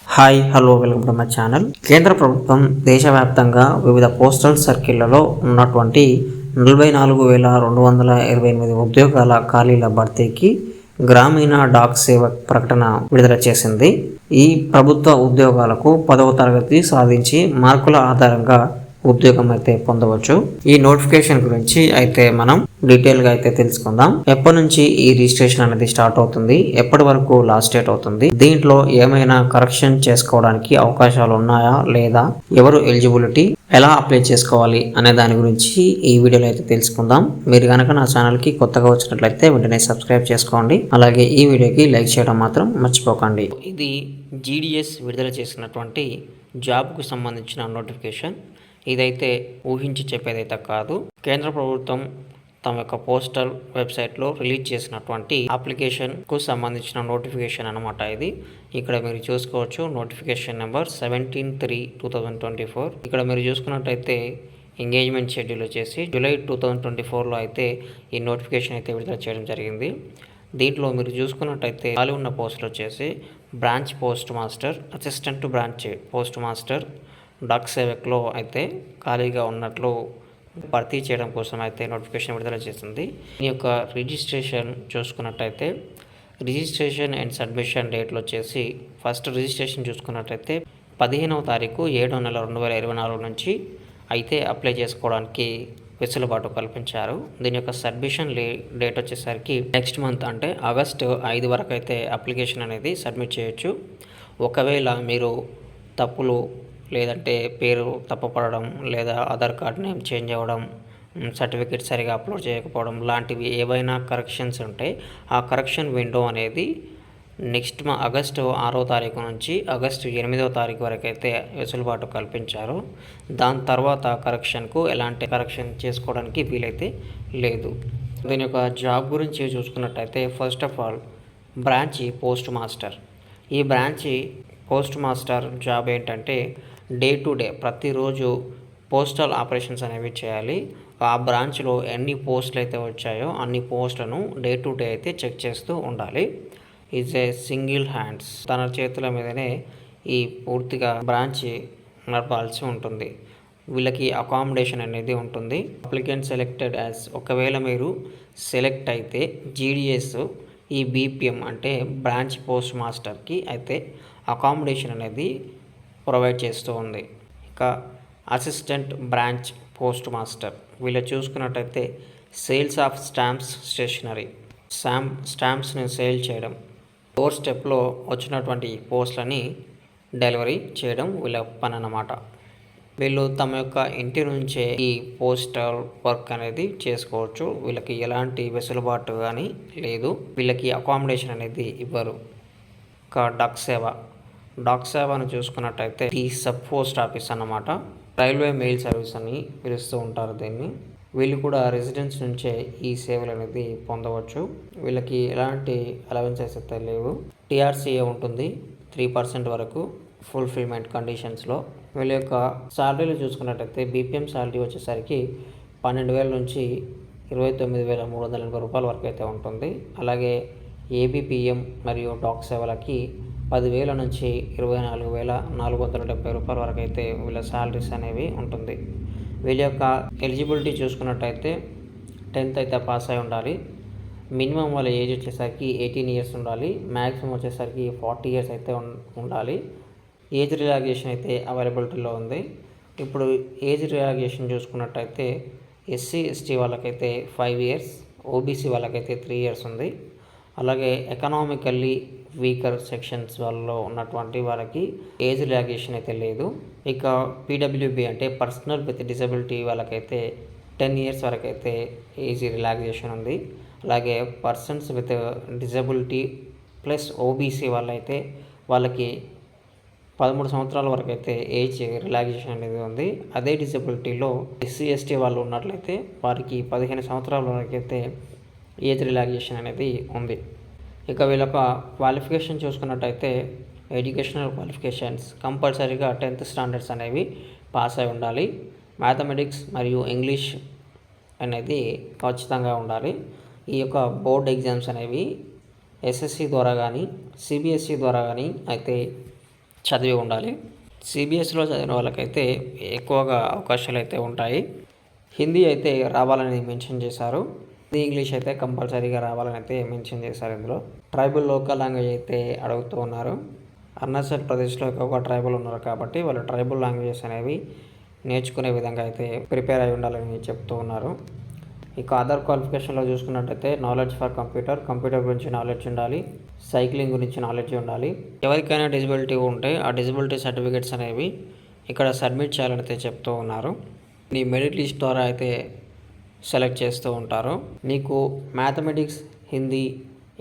Hi hello welcome to my channel. కేంద్ర ప్రభుత్వం దేశవ్యాప్తంగా వివిధ పోస్టల్ సర్కిళ్లలో ఉన్నటువంటి 44,228 ఉద్యోగాల ఖాళీల భర్తీకి గ్రామీణ డాక్ సేవక్ ప్రకటన విడుదల చేసింది. ఈ ప్రభుత్వ ఉద్యోగాలకు 10వ తరగతి సాధించి మార్కుల ఆధారంగా ఉద్యోగం అయితే పొందవచ్చు. ఈ నోటిఫికేషన్ గురించి అయితే మనం డీటెయిల్గా అయితే తెలుసుకుందాం. ఎప్పటి నుంచి ఈ రిజిస్ట్రేషన్ అనేది స్టార్ట్ అవుతుంది, ఎప్పటి వరకు లాస్ట్ డేట్ అవుతుంది, దీంట్లో ఏమైనా కరెక్షన్ చేసుకోవడానికి అవకాశాలు ఉన్నాయా లేదా, ఎవరు ఎలిజిబిలిటీ, ఎలా అప్లై చేసుకోవాలి అనే దాని గురించి ఈ వీడియోలో అయితే తెలుసుకుందాం. మీరు కనుక నా ఛానల్కి కొత్తగా వచ్చినట్లయితే వెంటనే సబ్స్క్రైబ్ చేసుకోండి. అలాగే ఈ వీడియోకి లైక్ చేయడం మాత్రం మర్చిపోకండి. ఇది జీడీఎస్ విడుదల చేసినటువంటి జాబ్కు సంబంధించిన నోటిఫికేషన్. ఇదైతే ఊహించి చెప్పేదైతే కాదు. కేంద్ర ప్రభుత్వం తమ యొక్క పోస్టల్ వెబ్సైట్లో రిలీజ్ చేసినటువంటి అప్లికేషన్కు సంబంధించిన నోటిఫికేషన్ అనమాట ఇది. ఇక్కడ మీరు చూసుకోవచ్చు నోటిఫికేషన్ నెంబర్ 17/3/2024. ఇక్కడ మీరు చూసుకున్నట్టయితే ఎంగేజ్మెంట్ షెడ్యూల్ వచ్చేసి జూలై 2024లో అయితే ఈ నోటిఫికేషన్ అయితే విడుదల చేయడం జరిగింది. దీంట్లో మీరు చూసుకున్నట్టయితే ఖాళీ ఉన్న పోస్టులు వచ్చేసి branch post master, assistant branch post master, Dak సేవక్లో అయితే ఖాళీగా ఉన్నట్లు భర్తీ చేయడం కోసం అయితే నోటిఫికేషన్ విడుదల చేసింది. ఈ యొక్క రిజిస్ట్రేషన్ చూసుకున్నట్టయితే రిజిస్ట్రేషన్ అండ్ సబ్మిషన్ డేట్లు వచ్చేసి ఫస్ట్ రిజిస్ట్రేషన్ చూసుకున్నట్టయితే 15వ తారీఖు 7వ నెల 2024 నుంచి అయితే అప్లై చేసుకోవడానికి వెసులుబాటు కల్పించారు. దీని యొక్క సబ్మిషన్ డేట్ వచ్చేసరికి నెక్స్ట్ మంత్ అంటే ఆగస్టు 5 వరకు అయితే అప్లికేషన్ అనేది సబ్మిట్ చేయొచ్చు. ఒకవేళ మీరు తప్పులు లేదంటే పేరు తప్పుపడడం లేదా ఆధార్ కార్డ్ నేమ్ చేంజ్ అవ్వడం, సర్టిఫికేట్ సరిగా అప్లోడ్ చేయకపోవడం లాంటివి ఏవైనా కరెక్షన్స్ ఉంటే ఆ కరెక్షన్ విండో అనేది నెక్స్ట్ ఆగస్టు 6వ తారీఖు నుంచి ఆగస్టు 8వ తారీఖు వరకు అయితే వెసులుబాటు కల్పించారు. దాని తర్వాత కరెక్షన్కు ఎలాంటి కరెక్షన్ చేసుకోవడానికి వీలైతే లేదు. దీని యొక్క జాబ్ గురించి చూసుకున్నట్టయితే first of all branch post master. ఈ బ్రాంచ్ పోస్ట్ మాస్టర్ జాబ్ ఏంటంటే డే టు డే ప్రతిరోజు పోస్టల్ ఆపరేషన్స్ అనేవి చేయాలి. ఆ బ్రాంచ్లో ఎన్ని పోస్టులు అయితే వచ్చాయో అన్ని పోస్టులను డే టు డే అయితే చెక్ చేస్తూ ఉండాలి. ఈజ్ ఏ సింగిల్ హ్యాండ్స్, తన చేతుల మీదనే ఈ పూర్తిగా బ్రాంచ్ నడపాల్సి ఉంటుంది. వీళ్ళకి అకామిడేషన్ అనేది ఉంటుంది. అప్లికెంట్ సెలెక్టెడ్ యాజ్, ఒకవేళ మీరు సెలెక్ట్ అయితే జీడిఎస్ ఈ బీపీఎం అంటే బ్రాంచ్ పోస్ట్ మాస్టర్కి అయితే అకామిడేషన్ అనేది ప్రొవైడ్ చేస్తూ ఉంది. ఇక అసిస్టెంట్ బ్రాంచ్ పోస్ట్ మాస్టర్ వీళ్ళు చూసుకున్నట్టయితే సేల్స్ ఆఫ్ స్టాంప్స్ స్టేషనరీ, స్టాంప్స్ని సేల్ చేయడం, డోర్ స్టెప్లో వచ్చినటువంటి పోస్టులని డెలివరీ చేయడం వీళ్ళ పని అన్నమాట. వీళ్ళు తమ యొక్క ఇంటి నుంచే ఈ పోస్టల్ వర్క్ అనేది చేసుకోవచ్చు. వీళ్ళకి ఎలాంటి వెసులుబాటు కానీ లేదు. వీళ్ళకి అకామిడేషన్ అనేది ఇవ్వరు. ఇక డాక్ సేవను చూసుకున్నట్టయితే ఈ సబ్ పోస్ట్ ఆఫీస్ అన్నమాట. రైల్వే మెయిల్ సర్వీస్ అని పిలుస్తూ ఉంటారు దీన్ని. వీళ్ళు కూడా రెసిడెన్స్ నుంచే ఈ సేవలు అనేది పొందవచ్చు. వీళ్ళకి ఎలాంటి అలవెన్సెస్ అయితే లేవు. టీఆర్సీఏ ఉంటుంది 3% వరకు ఫుల్ఫిల్మెంట్ కండిషన్స్లో. వీళ్ళ యొక్క శాలరీలు చూసుకున్నట్టయితే బీపీఎం శాలరీ వచ్చేసరికి 12,000 నుంచి 29,380 రూపాయల వరకు అయితే ఉంటుంది. అలాగే ఏబీపీఎం మరియు డాక్ సేవలకి 10,000 నుంచి 24,470 రూపాయల వరకు అయితే వీళ్ళ శాలరీస్ అనేవి ఉంటుంది. వీళ్ళ యొక్క ఎలిజిబిలిటీ చూసుకున్నట్టయితే 10th అయితే పాస్ అయి ఉండాలి. మినిమం వాళ్ళ ఏజ్ వచ్చేసరికి 18 ఇయర్స్ ఉండాలి. మ్యాక్సిమం వచ్చేసరికి 40 ఇయర్స్ అయితే ఉండాలి. ఏజ్ రిలాక్సేషన్ అయితే అవైలబిలిటీలో ఉంది. ఇప్పుడు ఏజ్ రిలాక్సేషన్ చూసుకున్నట్టయితే ఎస్సీ ఎస్టీ వాళ్ళకైతే 5 ఇయర్స్, ఓబీసీ వాళ్ళకైతే 3 ఇయర్స్ ఉంది. అలాగే ఎకనామికల్లీ వీకర్ సెక్షన్స్ వాళ్ళలో ఉన్నటువంటి వాళ్ళకి ఏజ్ రిలాక్సేషన్ అయితే లేదు. ఇక పీడబ్ల్యూబీ అంటే పర్సనల్ విత్ డిసబిలిటీ వాళ్ళకైతే 10 ఇయర్స్ వరకు అయితే ఏజ్ రిలాక్సేషన్ ఉంది. అలాగే persons with disability plus OBC వాళ్ళైతే వాళ్ళకి 13 సంవత్సరాల వరకు అయితే ఏజ్ రిలాక్సేషన్ అనేది ఉంది. అదే డిజబిలిటీలో ఎస్సీ ఎస్టీ వాళ్ళు ఉన్నట్లయితే వారికి 15 సంవత్సరాల వరకు అయితే ఏజ్ రిలాక్సేషన్ అనేది ఉంది. ఇక వీళ్ళొక క్వాలిఫికేషన్ చూసుకున్నట్టయితే ఎడ్యుకేషనల్ క్వాలిఫికేషన్స్ కంపల్సరీగా 10th స్టాండర్డ్స్ అనేవి పాస్ అయి ఉండాలి. మ్యాథమెటిక్స్ మరియు ఇంగ్లీష్ అనేది ఖచ్చితంగా ఉండాలి. ఈ యొక్క బోర్డ్ ఎగ్జామ్స్ అనేవి ఎస్ఎస్సి ద్వారా కానీ సిబిఎస్ఈ ద్వారా కానీ అయితే చదివి ఉండాలి. సిబిఎస్ఈలో చదివిన వాళ్ళకైతే ఎక్కువగా అవకాశాలు అయితే ఉంటాయి. హిందీ అయితే రావాలని మెన్షన్ చేశారు. హిందీ, ఇంగ్లీష్ అయితే కంపల్సరీగా రావాలని అయితే మెన్షన్ చేశారు. ఇందులో ట్రైబల్ లోకల్ లాంగ్వేజ్ అయితే అడుగుతూ ఉన్నారు. అరుణాచల్ ప్రదేశ్లో ఎక్కువగా ట్రైబల్ ఉన్నారు కాబట్టి వాళ్ళు ట్రైబల్ లాంగ్వేజెస్ అనేవి నేర్చుకునే విధంగా అయితే ప్రిపేర్ అయి ఉండాలని చెప్తూ ఉన్నారు. ఇక అదర్ క్వాలిఫికేషన్లో చూసుకున్నట్టయితే నాలెడ్జ్ ఫర్ కంప్యూటర్ గురించి నాలెడ్జ్ ఉండాలి, సైక్లింగ్ గురించి నాలెడ్జ్ ఉండాలి. ఎవరికైనా డిజబిలిటీ ఉంటే ఆ డిజబిలిటీ సర్టిఫికేట్స్ అనేవి ఇక్కడ సబ్మిట్ చేయాలని అయితే చెప్తూ ఉన్నారు. నీ మెరిట్ లిస్ట్ ద్వారా అయితే సెలెక్ట్ చేస్తూ ఉంటారు. నీకు మ్యాథమెటిక్స్, హిందీ,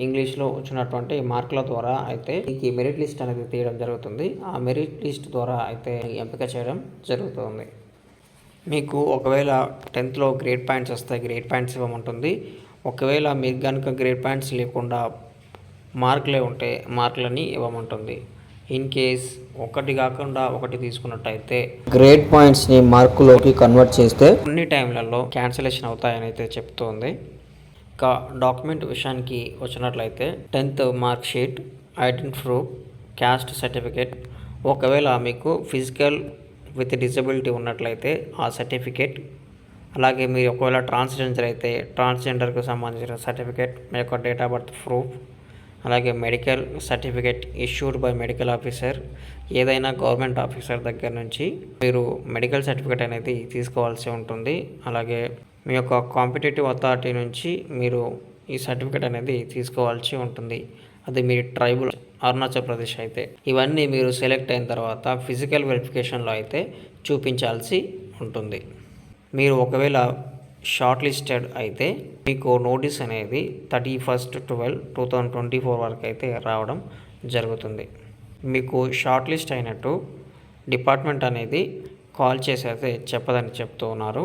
ఇంగ్లీష్లో వచ్చినటువంటి మార్కుల ద్వారా అయితే నీకు మెరిట్ లిస్ట్ అనేది తీయడం జరుగుతుంది. ఆ మెరిట్ లిస్ట్ ద్వారా అయితే ఎంపిక చేయడం జరుగుతుంది. మీకు ఒకవేళ 10th గ్రేడ్ పాయింట్స్ వస్తాయి, గ్రేడ్ పాయింట్స్ ఇవ్వమంటుంది. ఒకవేళ మీకు కనుక గ్రేడ్ పాయింట్స్ లేకుండా మార్కులే ఉంటే మార్కులని ఇవ్వమంటుంది. ఇన్ కేస్ ఒకటి కాకుండా ఒకటి తీసుకున్నట్టయితే గ్రేడ్ పాయింట్స్ని మార్కులోకి కన్వర్ట్ చేస్తే కొన్ని టైంలలో క్యాన్సిలేషన్ అవుతాయని అయితే చెప్తుంది. ఇంకా డాక్యుమెంట్ విషయానికి వచ్చినట్లయితే 10th mark sheet, identity proof, caste certificate, ఒకవేళ మీకు ఫిజికల్ విత్ డిజబిలిటీ ఉన్నట్లయితే ఆ సర్టిఫికేట్, అలాగే మీరు ఒకవేళ ట్రాన్స్జెండర్ అయితే ట్రాన్స్జెండర్కి సంబంధించిన సర్టిఫికేట్, మీ యొక్క డేట్ ఆఫ్ బర్త్ ప్రూఫ్, అలాగే medical certificate issued by medical officer, ఏదైనా గవర్నమెంట్ ఆఫీసర్ దగ్గర నుంచి మీరు మెడికల్ సర్టిఫికేట్ అనేది తీసుకోవాల్సి ఉంటుంది. అలాగే మీ యొక్క కాంపిటేటివ్ అథారిటీ నుంచి మీరు ఈ సర్టిఫికేట్ అనేది తీసుకోవాల్సి ఉంటుంది. అది మీ ట్రైబల్ అరుణాచల్ ప్రదేశ్ అయితే. ఇవన్నీ మీరు సెలెక్ట్ అయిన తర్వాత ఫిజికల్ వెరిఫికేషన్లో అయితే చూపించాల్సి ఉంటుంది. మీరు ఒకవేళ షార్ట్ లిస్టెడ్ అయితే మీకు నోటీస్ అనేది 31/12/2024 వరకు అయితే రావడం జరుగుతుంది. మీకు షార్ట్ లిస్ట్ అయినట్టు డిపార్ట్మెంట్ అనేది కాల్ చేసి అయితే చెప్పదని చెప్తూ ఉన్నారు.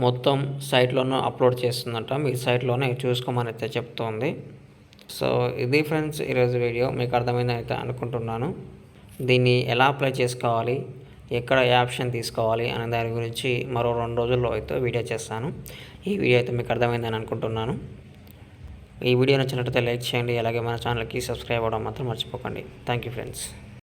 మొత్తం సైట్లోనూ అప్లోడ్ చేస్తుందంట, మీ సైట్లోనే చూసుకోమని అయితే చెప్తోంది. సో ఇది ఫ్రెండ్స్ ఈరోజు వీడియో. మీకు అర్థమైందని అయితే అనుకుంటున్నాను. దీన్ని ఎలా అప్లై చేసుకోవాలి, ఎక్కడ ఏ ఆప్షన్ తీసుకోవాలి అనే దాని గురించి మరో 2 రోజుల్లో అయితే వీడియో చేస్తాను. ఈ వీడియో అయితే మీకు అర్థమైందని అనుకుంటున్నాను. ఈ వీడియో నచ్చినట్లయితే లైక్ చేయండి, అలాగే మన ఛానల్కి సబ్స్క్రైబ్ అవ్వడం మాత్రం మర్చిపోకండి. Thank you friends.